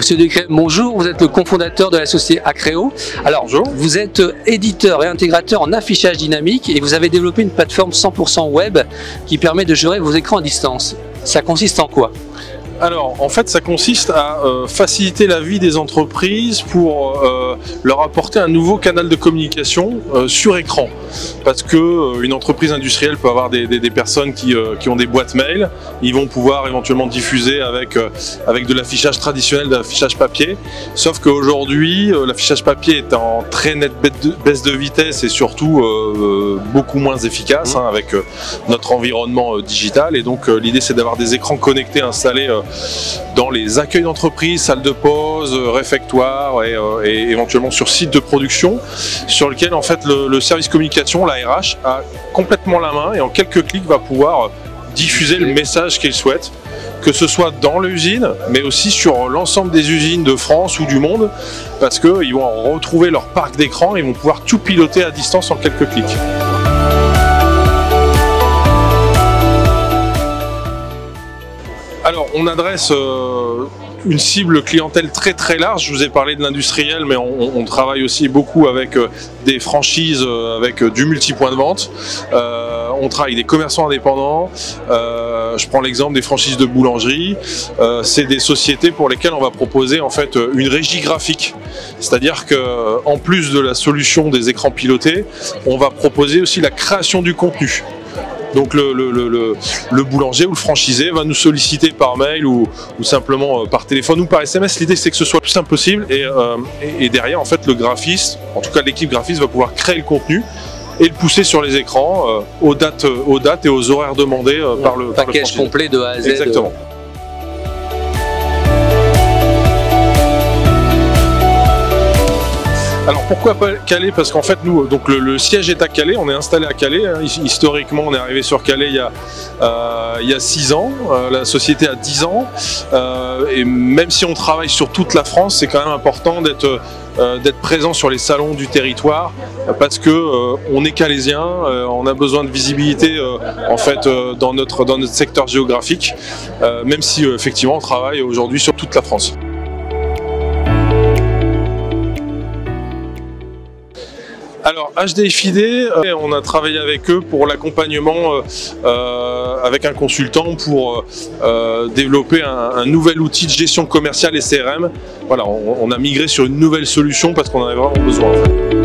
Monsieur Decret, bonjour, vous êtes le cofondateur de la société Acreo. Alors, bonjour. Vous êtes éditeur et intégrateur en affichage dynamique et vous avez développé une plateforme 100% web qui permet de gérer vos écrans à distance. Ça consiste en quoi ? Alors, en fait, ça consiste à faciliter la vie des entreprises pour leur apporter un nouveau canal de communication sur écran. Parce que une entreprise industrielle peut avoir des personnes qui ont des boîtes mail. Ils vont pouvoir éventuellement diffuser avec de l'affichage traditionnel, de l'affichage papier. Sauf qu'aujourd'hui, l'affichage papier est en très nette baisse de vitesse et surtout beaucoup moins efficace avec notre environnement digital. Et donc, l'idée, c'est d'avoir des écrans connectés installés dans les accueils d'entreprise, salles de pause, réfectoires et éventuellement sur site de production, sur lequel en fait le service communication, la RH, a complètement la main et en quelques clics va pouvoir diffuser le message qu'il souhaite, que ce soit dans l'usine, mais aussi sur l'ensemble des usines de France ou du monde, parce qu'ils vont retrouver leur parc d'écran et vont pouvoir tout piloter à distance en quelques clics. Alors, on adresse une cible clientèle très large. Je vous ai parlé de l'industriel, mais on travaille aussi beaucoup avec des franchises, avec du multi-point de vente. On travaille avec des commerçants indépendants. Je prends l'exemple des franchises de boulangerie. C'est des sociétés pour lesquelles on va proposer en fait une régie graphique. C'est-à-dire qu'en plus de la solution des écrans pilotés, on va proposer aussi la création du contenu. Donc le boulanger ou le franchisé va nous solliciter par mail ou simplement par téléphone ou par SMS. L'idée c'est que ce soit le plus simple possible et derrière en fait le graphiste, en tout cas l'équipe graphiste va pouvoir créer le contenu et le pousser sur les écrans aux dates et aux horaires demandés par le package complet de A à Z. Exactement. Alors pourquoi pas Calais? Parce qu'en fait nous, donc le siège est à Calais, on est installé à Calais. Historiquement on est arrivé sur Calais il y a 6 ans, la société a 10 ans. Et même si on travaille sur toute la France, c'est quand même important d'être présent sur les salons du territoire parce que on est calaisien, on a besoin de visibilité en fait dans notre secteur géographique, même si effectivement on travaille aujourd'hui sur toute la France. Alors HDFID, on a travaillé avec eux pour l'accompagnement avec un consultant pour développer un nouvel outil de gestion commerciale et CRM. Voilà, on a migré sur une nouvelle solution parce qu'on en avait vraiment besoin. En fait.